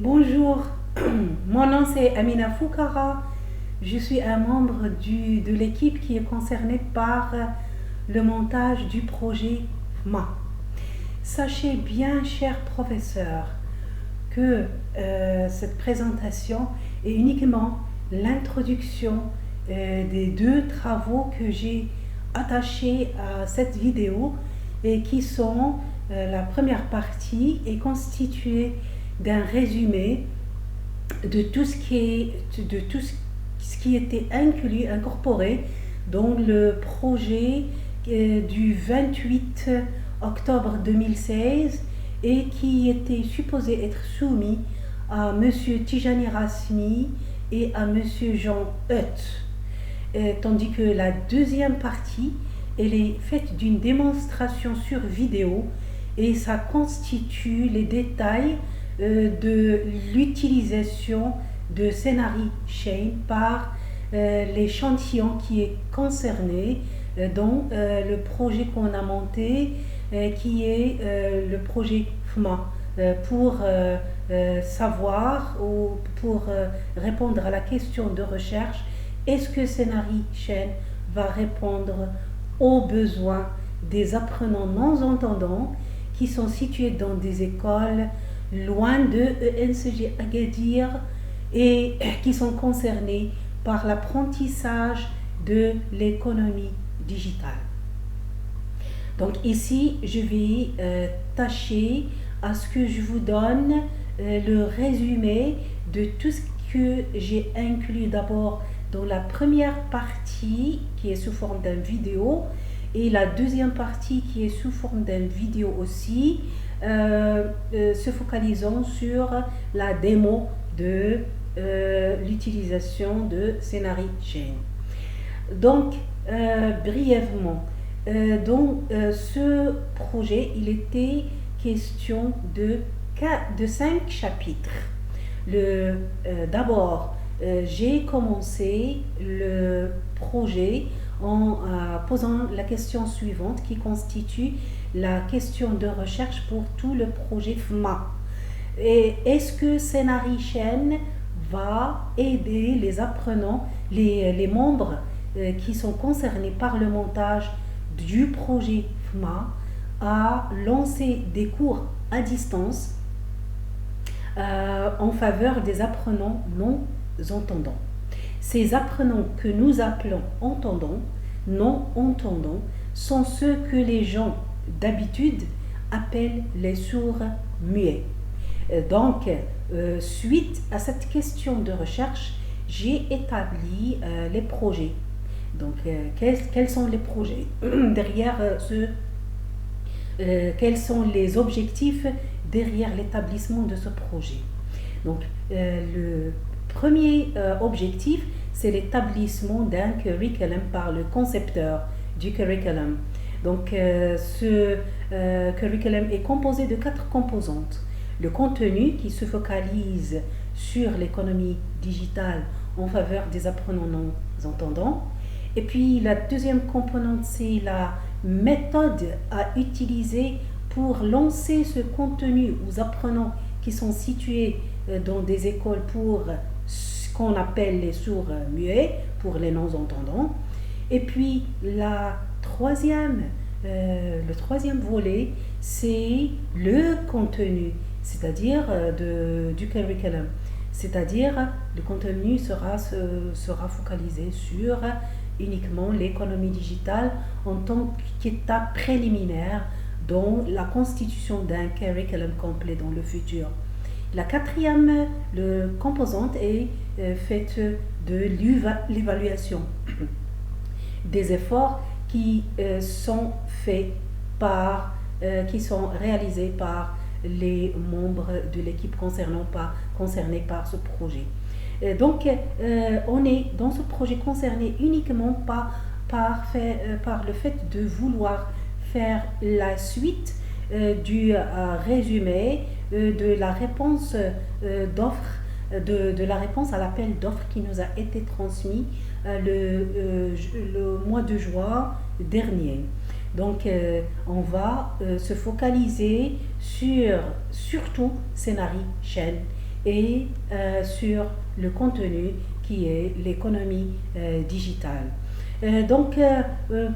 Bonjour, mon nom c'est Amina Foukara. Je suis un membre de l'équipe qui est concernée par le montage du projet FMA. Sachez bien, chers professeurs, que cette présentation est uniquement l'introduction des deux travaux que j'ai attachés à cette vidéo et qui sont la première partie est constituée d'un résumé de tout ce qui était incorporé dans le projet du 28 octobre 2016 et qui était supposé être soumis à M. Tijani Rasmi et à M. Jean Hutt. Tandis que la deuxième partie, elle est faite d'une démonstration sur vidéo et ça constitue les détails de l'utilisation de Scénarii Chain par l'échantillon qui est concerné dans le projet qu'on a monté qui est le projet FMA pour savoir ou pour répondre à la question de recherche, est-ce que Scénarii Chain va répondre aux besoins des apprenants non-entendants qui sont situés dans des écoles loin de ENCG Agadir et qui sont concernés par l'apprentissage de l'économie digitale. Donc ici, je vais tâcher à ce que je vous donne le résumé de tout ce que j'ai inclus d'abord dans la première partie qui est sous forme d'une vidéo et la deuxième partie qui est sous forme d'une vidéo aussi, se focalisant sur la démo de l'utilisation de Scénarii Chain. Donc, brièvement, dans ce projet, il était question de 5 chapitres. D'abord, j'ai commencé le projet en posant la question suivante qui constitue la question de recherche pour tout le projet FMA. Et est-ce que Scénarii Chain va aider les apprenants, les membres qui sont concernés par le montage du projet FMA à lancer des cours à distance en faveur des apprenants non-entendants. Ces apprenants que nous appelons entendants, non-entendants, sont ceux que les gens d'habitude appellent les sourds muets. Donc, suite à cette question de recherche, j'ai établi les projets. Donc, quels sont les projets derrière quels sont les objectifs derrière l'établissement de ce projet. Donc, le premier objectif, c'est l'établissement d'un curriculum par le concepteur du curriculum. Donc, ce curriculum est composé de 4 composantes. Le contenu qui se focalise sur l'économie digitale en faveur des apprenants non-entendants. Et puis, la deuxième composante, c'est la méthode à utiliser pour lancer ce contenu aux apprenants qui sont situés dans des écoles pour ce qu'on appelle les sourds muets, pour les non-entendants. Et puis, le troisième volet, c'est le contenu, c'est-à-dire du curriculum. C'est-à-dire, le contenu sera focalisé sur uniquement l'économie digitale en tant qu'étape préliminaire dans la constitution d'un curriculum complet dans le futur. La quatrième composante est faite de l'évaluation des efforts qui sont réalisés par les membres de l'équipe concernée par ce projet. Donc, on est dans ce projet concerné uniquement par le fait de vouloir faire la suite du résumé de la réponse d'offre, de la réponse à l'appel d'offres qui nous a été transmis le mois de juin dernier. Donc, on va se focaliser sur surtout Scénarii Chain et sur le contenu qui est l'économie digitale.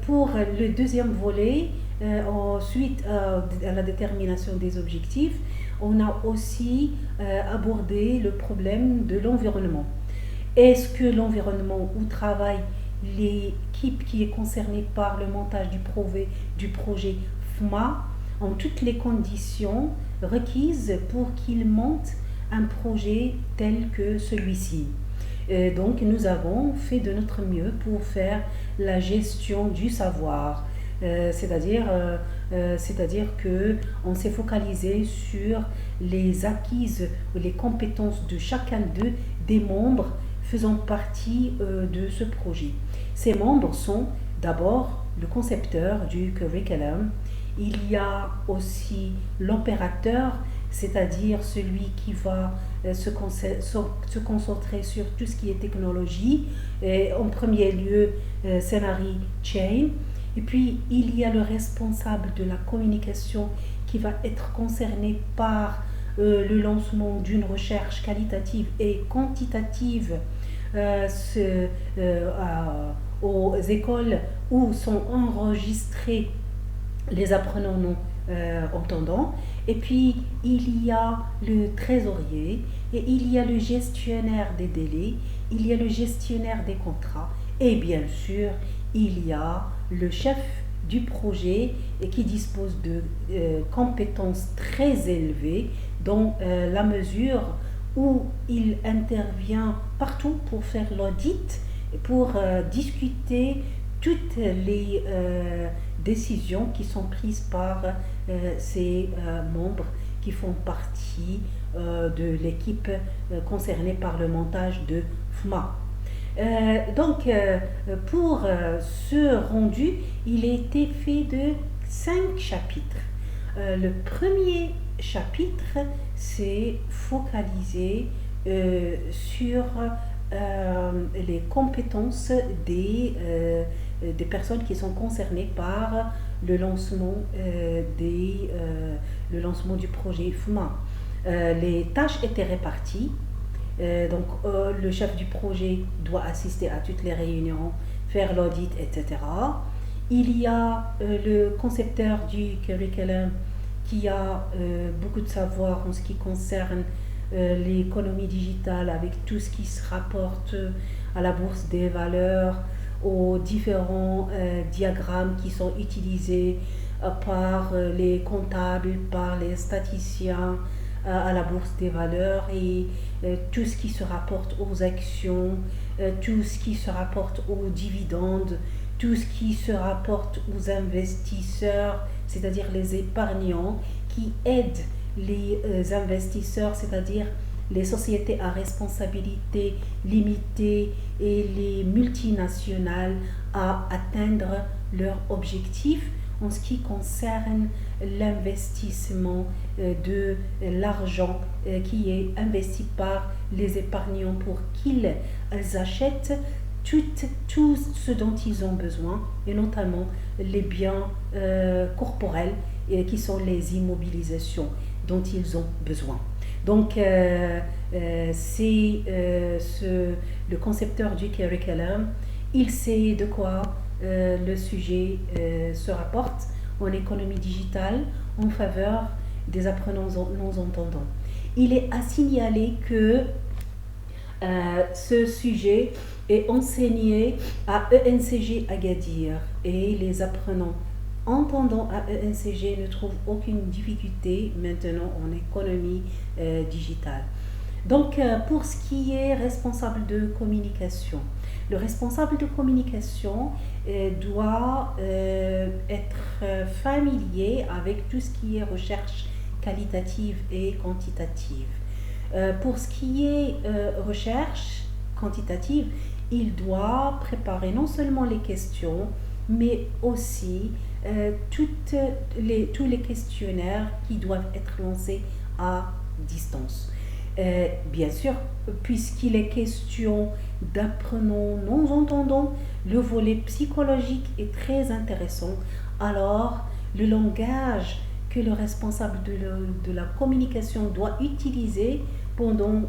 Pour le deuxième volet, suite à la détermination des objectifs, on a aussi abordé le problème de l'environnement. Est-ce que l'environnement où travaille l'équipe qui est concernée par le montage du projet FMA ont toutes les conditions requises pour qu'il monte un projet tel que celui-ci? Donc nous avons fait de notre mieux pour faire la gestion du savoir, c'est-à-dire que on s'est focalisé sur les acquises ou les compétences de chacun des membres faisant partie de ce projet. Ces membres sont d'abord le concepteur du curriculum, il y a aussi l'opérateur, c'est-à-dire celui qui va se concentrer sur tout ce qui est technologie, en premier lieu Scenari Chain. Et puis il y a le responsable de la communication qui va être concerné par le lancement d'une recherche qualitative et quantitative aux écoles où sont enregistrés les apprenants non entendants. Et puis il y a le trésorier et il y a le gestionnaire des délais, il y a le gestionnaire des contrats et bien sûr il y a le chef du projet qui dispose de compétences très élevées dans la mesure où il intervient partout pour faire l'audit, pour discuter toutes les décisions qui sont prises par ces membres qui font partie de l'équipe concernée par le montage de FMA. Pour ce rendu, il a été fait de 5 chapitres. Le premier chapitre s'est focalisé sur les compétences des personnes qui sont concernées par le lancement du projet FMA. Les tâches étaient réparties. Le chef du projet doit assister à toutes les réunions, faire l'audit, etc. Il y a le concepteur du curriculum qui a beaucoup de savoir en ce qui concerne l'économie digitale avec tout ce qui se rapporte à la bourse des valeurs, aux différents diagrammes qui sont utilisés par les comptables, par les statisticiens à la bourse des valeurs et tout ce qui se rapporte aux actions, tout ce qui se rapporte aux dividendes, tout ce qui se rapporte aux investisseurs, c'est-à-dire les épargnants qui aident les investisseurs, c'est-à-dire les sociétés à responsabilité limitée et les multinationales à atteindre leurs objectifs en ce qui concerne l'investissement de l'argent qui est investi par les épargnants pour qu'ils achètent tout ce dont ils ont besoin et notamment les biens corporels qui sont les immobilisations dont ils ont besoin. Donc c'est le concepteur du curriculum, il sait de quoi le sujet se rapporte en économie digitale en faveur des apprenants non-entendants. Il est à signaler que ce sujet est enseigné à ENCG Agadir et les apprenants entendants à ENCG ne trouvent aucune difficulté maintenant en économie digitale. Donc pour ce qui est responsable de communication, le responsable de communication doit être familier avec tout ce qui est recherche qualitative et quantitative. Pour ce qui est recherche quantitative, il doit préparer non seulement les questions, mais aussi tous les questionnaires qui doivent être lancés à distance. Bien sûr, puisqu'il est question d'apprenants non-entendants, le volet psychologique est très intéressant. Alors, le langage que le responsable de la communication doit utiliser pendant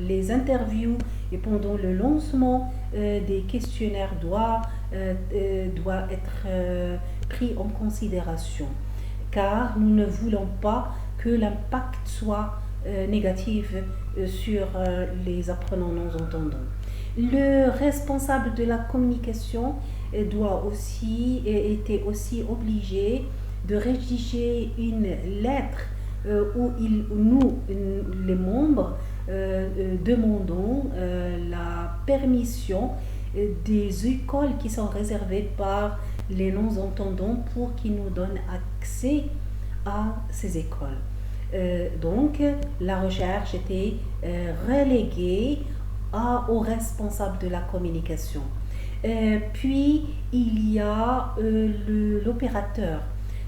les interviews et pendant le lancement des questionnaires doit être pris en considération, car nous ne voulons pas que l'impact soit négatif sur les apprenants non-entendants. Le responsable de la communication était aussi obligé de rédiger une lettre où nous, les membres, demandons la permission des écoles qui sont réservées par les non-entendants pour qu'ils nous donnent accès à ces écoles. Donc, la recherche était reléguée aux responsables de la communication. Puis, il y a l'opérateur.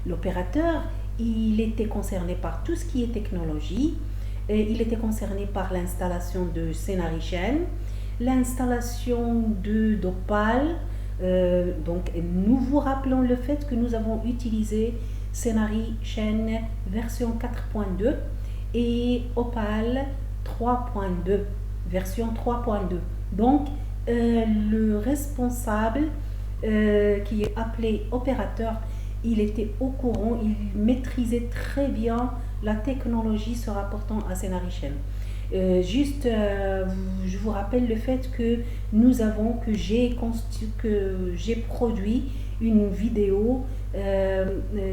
L'opérateur, il était concerné par tout ce qui est technologie. Il était concerné par l'installation de Scénari-Chain, l'installation d'Opal. Donc, nous vous rappelons le fait que nous avons utilisé Scénari-Chain version 4.2 et Opal 3.2, version 3.2. Donc, le responsable qui est appelé opérateur, il était au courant, il maîtrisait très bien la technologie se rapportant à Scénari-Chain. Je vous rappelle le fait que j'ai produit une vidéo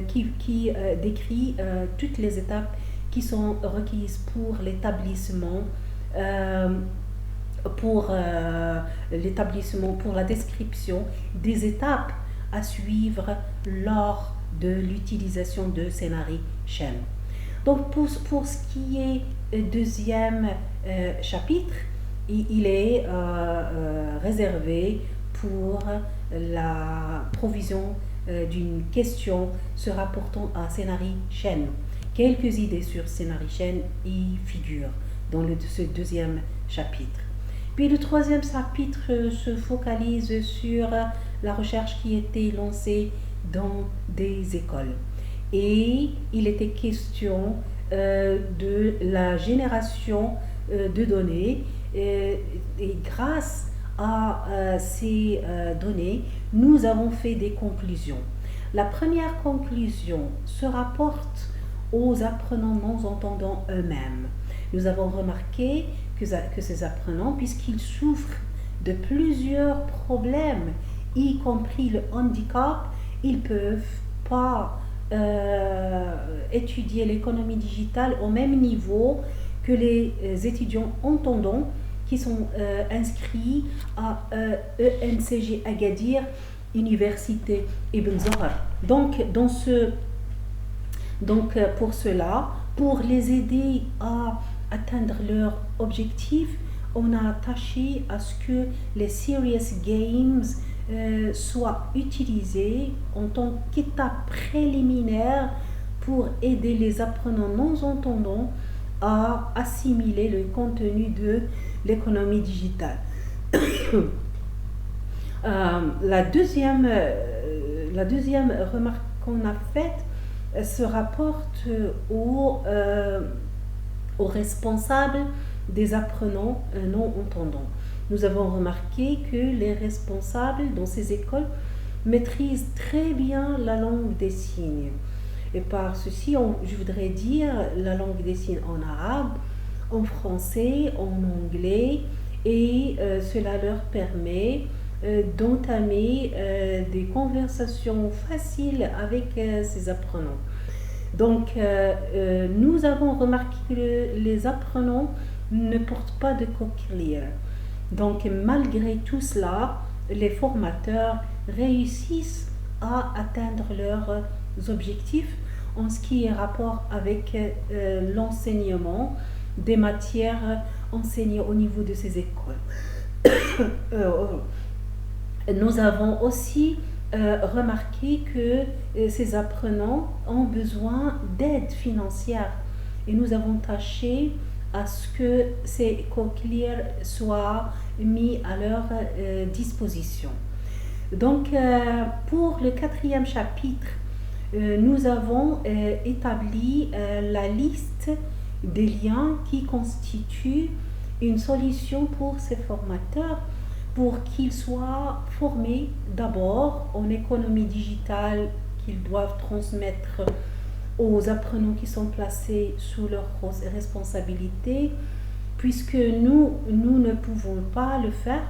qui décrit toutes les étapes qui sont requises pour l'établissement, pour la description des étapes à suivre lors de l'utilisation de Scénari-Chain. Donc pour ce qui est deuxième chapitre, il est réservé pour la provision d'une question se rapportant à Scénari-Chain. Quelques idées sur Scénari-Chain y figurent dans ce deuxième chapitre. Puis le troisième chapitre se focalise sur la recherche qui était lancée dans des écoles. Et il était question de la génération de données et grâce à ces données, nous avons fait des conclusions. La première conclusion se rapporte aux apprenants non-entendants eux-mêmes. Nous avons remarqué que ces apprenants, puisqu'ils souffrent de plusieurs problèmes, y compris le handicap, ils ne peuvent pas étudier l'économie digitale au même niveau que les étudiants entendants qui sont inscrits à ENCG Agadir, Université Ibn Zohar. Donc pour cela, pour les aider à atteindre leur objectif, on a tâché à ce que les Serious Games soient utilisés en tant qu'étape préliminaire pour aider les apprenants non-entendants à assimiler le contenu de l'économie digitale. La deuxième remarque qu'on a faite se rapporte aux responsables des apprenants non-entendants. Nous avons remarqué que les responsables dans ces écoles maîtrisent très bien la langue des signes. Et par ceci, je voudrais dire la langue des signes en arabe, en français, en anglais, et cela leur permet d'entamer des conversations faciles avec ces apprenants. Donc, nous avons remarqué que les apprenants ne portent pas de cochlear. Donc, malgré tout cela, les formateurs réussissent à atteindre leurs objectifs en ce qui est rapport avec l'enseignement des matières enseignées au niveau de ces écoles. Nous avons aussi remarqué que ces apprenants ont besoin d'aide financière et nous avons tâché à ce que ces cochlear soient mis à leur disposition. Donc, pour le quatrième chapitre, nous avons établi la liste des liens qui constituent une solution pour ces formateurs pour qu'ils soient formés d'abord en économie digitale qu'ils doivent transmettre aux apprenants qui sont placés sous leur responsabilité, puisque nous ne pouvons pas le faire.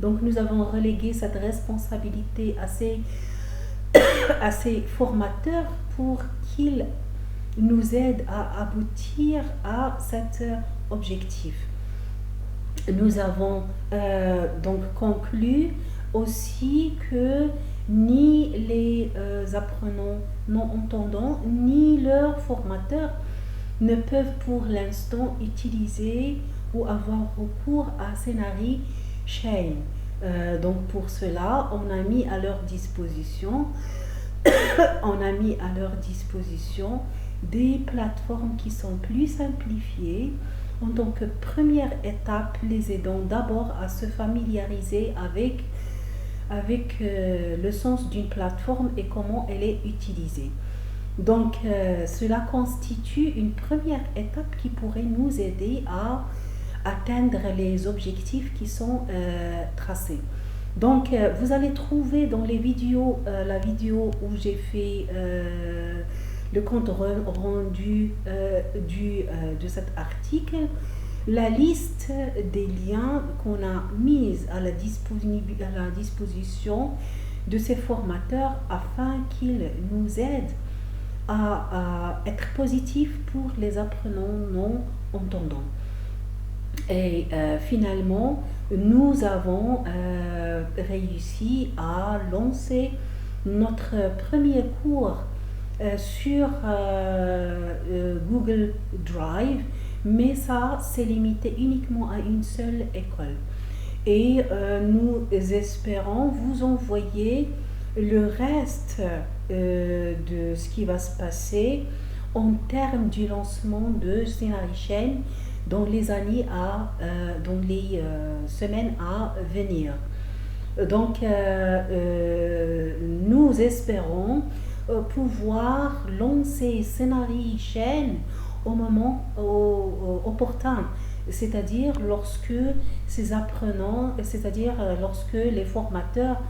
Donc nous avons relégué cette responsabilité à ces formateurs pour qu'ils nous aident à aboutir à cet objectif. Nous avons donc conclu aussi que ni les apprenants non-entendants ni leurs formateurs ne peuvent pour l'instant utiliser ou avoir recours à Scénarii Chain. Donc pour cela, on a mis à leur disposition des plateformes qui sont plus simplifiées. En tant que première étape, les aidant d'abord à se familiariser avec le sens d'une plateforme et comment elle est utilisée. Donc cela constitue une première étape qui pourrait nous aider à atteindre les objectifs qui sont tracés. Donc vous allez trouver dans les vidéos, la vidéo où j'ai fait le compte rendu de cet article, la liste des liens qu'on a mis à la disposition de ces formateurs afin qu'ils nous aident à être positifs pour les apprenants non-entendants. Et finalement, nous avons réussi à lancer notre premier cours sur Google Drive, mais ça s'est limité uniquement à une seule école. Et nous espérons vous envoyer le reste de ce qui va se passer en termes du lancement de Scénarii Chain dans les semaines à venir. Donc nous espérons pouvoir lancer Scénarii Chain au moment opportun, c'est-à-dire lorsque ces apprenants, c'est-à-dire lorsque les formateurs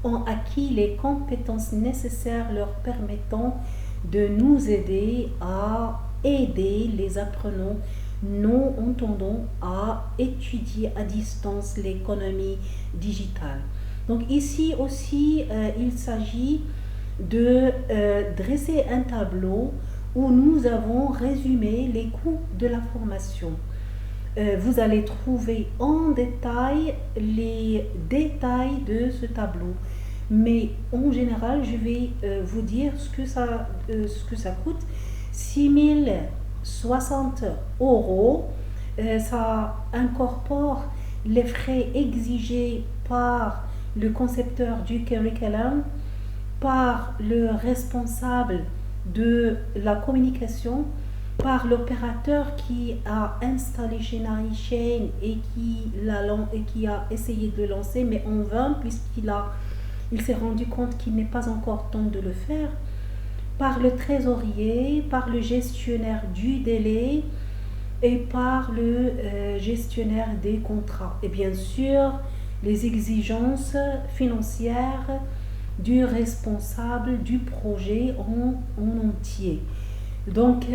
ont acquis les compétences nécessaires leur permettant de nous aider à aider les apprenants non-entendants à étudier à distance l'économie digitale. Donc ici aussi, il s'agit de dresser un tableau où nous avons résumé les coûts de la formation. Vous allez trouver en détail les détails de ce tableau. Mais en général, je vais vous dire ce que ça coûte. 6 060 €. Ça incorpore les frais exigés par le concepteur du curriculum, par le responsable de la communication, par l'opérateur qui a installé Scénarii Chain et qui a essayé de le lancer, mais en vain, puisqu'il s'est rendu compte qu'il n'est pas encore temps de le faire, par le trésorier, par le gestionnaire du délai et par le gestionnaire des contrats. Et bien sûr, les exigences financières du responsable du projet en entier. Donc,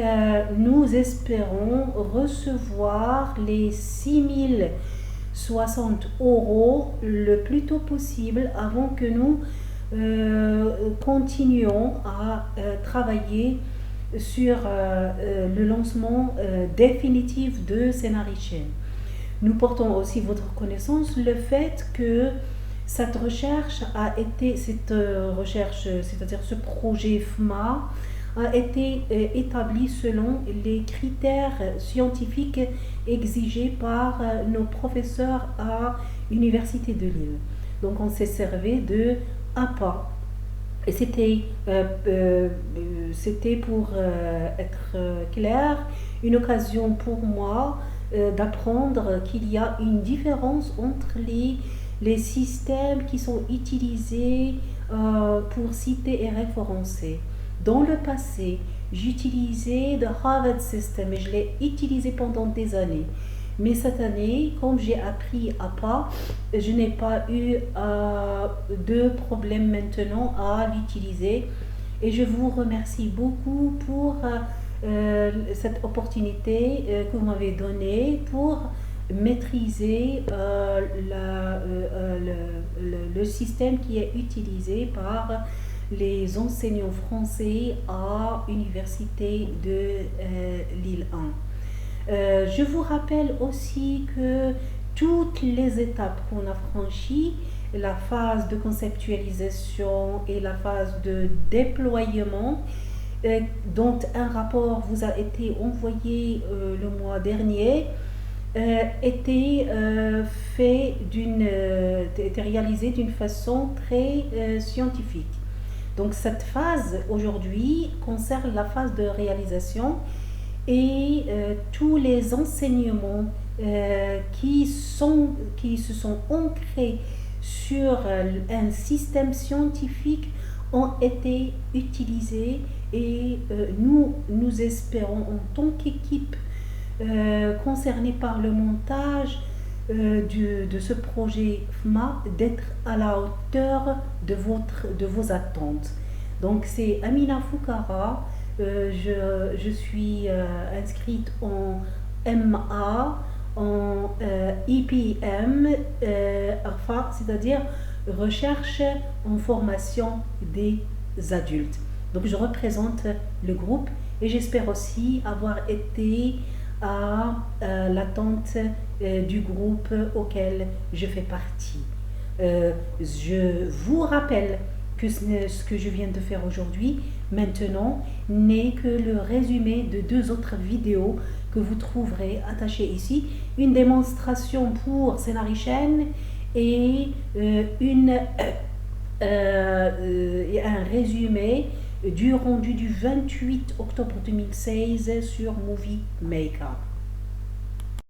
nous espérons recevoir les 6 060 € le plus tôt possible avant que nous continuons à travailler sur le lancement définitif de Scénarii Chain. Nous portons aussi votre connaissance le fait que cette recherche, c'est-à-dire ce projet FMA, a été établi selon les critères scientifiques exigés par nos professeurs à l'Université de Lille. Donc on s'est servi de APA. Et c'était pour être clair, une occasion pour moi d'apprendre qu'il y a une différence entre les systèmes qui sont utilisés pour citer et référencer. Dans le passé, j'utilisais le Harvard System et je l'ai utilisé pendant des années. Mais cette année, comme j'ai appris à pas, je n'ai pas eu de problème maintenant à l'utiliser. Et je vous remercie beaucoup pour cette opportunité que vous m'avez donnée pour maîtriser le système qui est utilisé par les enseignants français à l'université de Lille 1. Je vous rappelle aussi que toutes les étapes qu'on a franchies, la phase de conceptualisation et la phase de déploiement, dont un rapport vous a été envoyé le mois dernier, était réalisé d'une façon très scientifique. Donc cette phase aujourd'hui concerne la phase de réalisation et tous les enseignements qui se sont ancrés sur un système scientifique ont été utilisés et nous espérons en tant qu'équipe concernée par le montage de ce projet FMA d'être à la hauteur de vos attentes. Donc c'est Amina Foukara, je suis inscrite en MA, en IPM, c'est-à-dire recherche en formation des adultes. Donc je représente le groupe et j'espère aussi avoir été à l'attente du groupe auquel je fais partie. Je vous rappelle que ce que je viens de faire aujourd'hui, maintenant, n'est que le résumé de 2 autres vidéos que vous trouverez attachées ici. Une démonstration pour Scénarichaine et un résumé du rendu du 28 octobre 2016 sur Movie Maker.